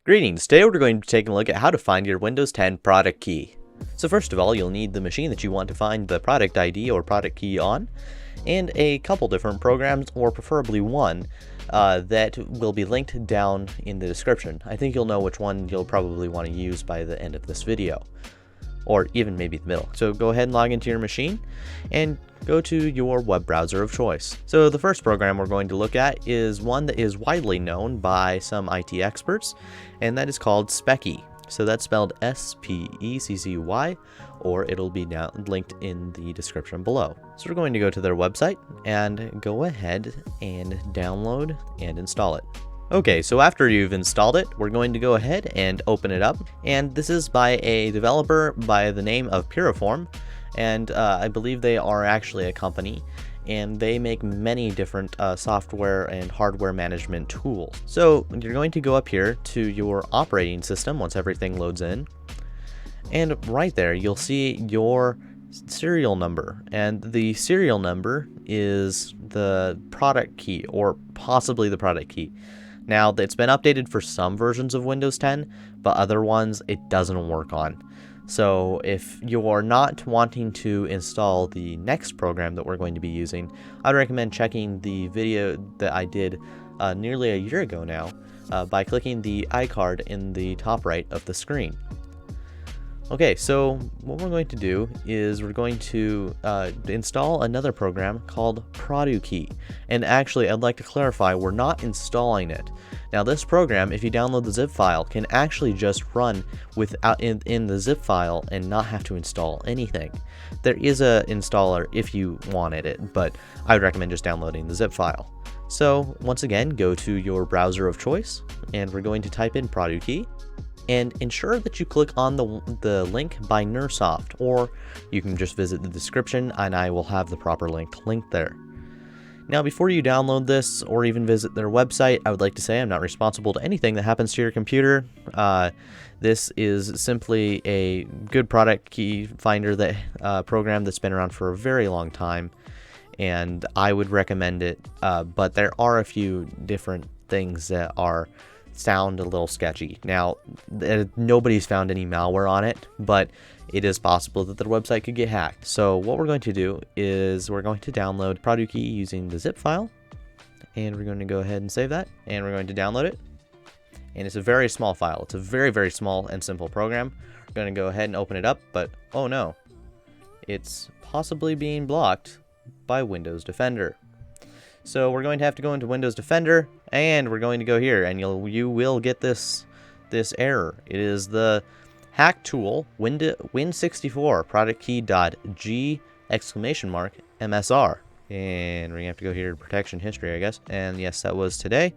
Greetings, today we're going to be taking a look at how to find your Windows 10 product key. So first of all, you'll need the machine that you want to find the product ID or product key on, and a couple different programs, or preferably one, that will be linked down in the description. I think you'll know which one you'll probably want to use by the end of this video, or even maybe the middle. So go ahead and log into your machine and go to your web browser of choice. So the first program we're going to look at is one that is widely known by some IT experts, and that is called Speccy. So that's spelled S-P-E-C-C-Y, or it'll be linked in the description below. So we're going to go to their website and go ahead and download and install it. Okay, so after you've installed it, we're going to go ahead and open it up. And this is by a developer by the name of Piriform. And I believe they are actually a company, and they make many different software and hardware management tools. So you're going to go up here to your operating system once everything loads in. And right there, you'll see your serial number, and the serial number is the product key, or possibly the product key. Now, it's been updated for some versions of Windows 10, but other ones it doesn't work on. So if you're not wanting to install the next program that we're going to be using, I'd recommend checking the video that I did nearly a year ago now by clicking the iCard in the top right of the screen. Okay, so what we're going to do is we're going to install another program called Produkey. And actually, I'd like to clarify, we're not installing it. Now, this program, if you download the zip file, can actually just run without in the zip file and not have to install anything. There is a installer if you wanted it, but I would recommend just downloading the zip file. So once again, go to your browser of choice, and we're going to type in Produkey. And ensure that you click on the link by Nersoft, or you can just visit the description and I will have the proper link linked there. Now, before you download this or even visit their website, I would like to say I'm not responsible to anything that happens to your computer. This is simply a good product key finder program that's been around for a very long time, and I would recommend it, but there are a few different things that sound a little sketchy. Now, nobody's found any malware on it, but it is possible that their website could get hacked. So what we're going to do is we're going to download Produkey using the zip file, and we're going to go ahead and save that, and we're going to download it. And it's a very small file. It's a very, very small and simple program. We're going to go ahead and open it up, but oh no, it's possibly being blocked by Windows Defender. So we're going to have to go into Windows Defender, and we're going to go here, and you will get this error. It is the hack tool Win64 product key.g !MSR, and we're gonna have to go here to protection history, I guess. And yes, that was today.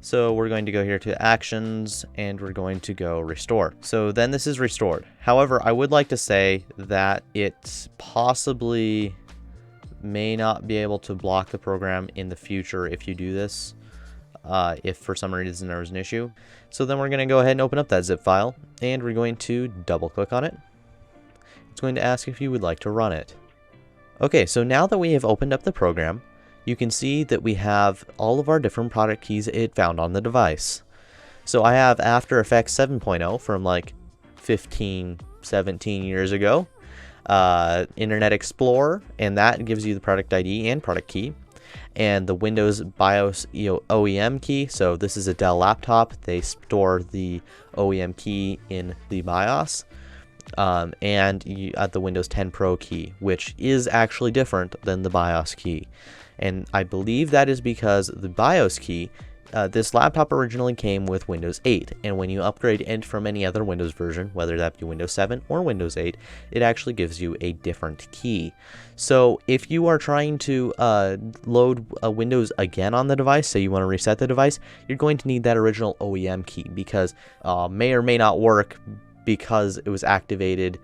So we're going to go here to actions, and we're going to go restore. So then this is restored. However, I would like to say that it possibly may not be able to block the program in the future if you do this, if for some reason there was an issue. So then we're going to go ahead and open up that zip file, and we're going to double click on it. It's going to ask if you would like to run it. Okay, so now that we have opened up the program, you can see that we have all of our different product keys it found on the device. So I have After Effects 7.0 from like 15, 17 years ago. Internet Explorer, and that gives you the product ID and product key, and the Windows BIOS OEM key. So this is a Dell laptop. They store the OEM key in the BIOS, and the Windows 10 Pro key, which is actually different than the BIOS key. And I believe that is because the BIOS key, this laptop originally came with Windows 8, and when you upgrade it from any other Windows version, whether that be Windows 7 or Windows 8, it actually gives you a different key. So if you are trying to load Windows again on the device, say you want to reset the device, you're going to need that original OEM key, because may or may not work because it was activated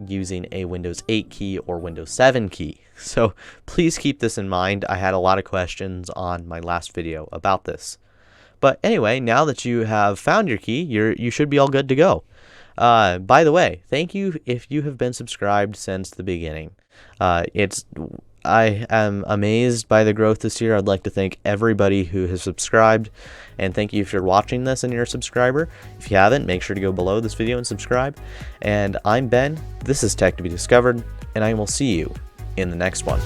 using a Windows 8 key or Windows 7 key. So please keep this in mind. I had a lot of questions on my last video about this. But anyway, now that you have found your key, you should be all good to go. By the way, thank you if you have been subscribed since the beginning. I am amazed by the growth this year. I'd like to thank everybody who has subscribed, and thank you if you're watching this and you're a subscriber. If you haven't, make sure to go below this video and subscribe. And I'm Ben, this is Tech to be Discovered, and I will see you in the next one.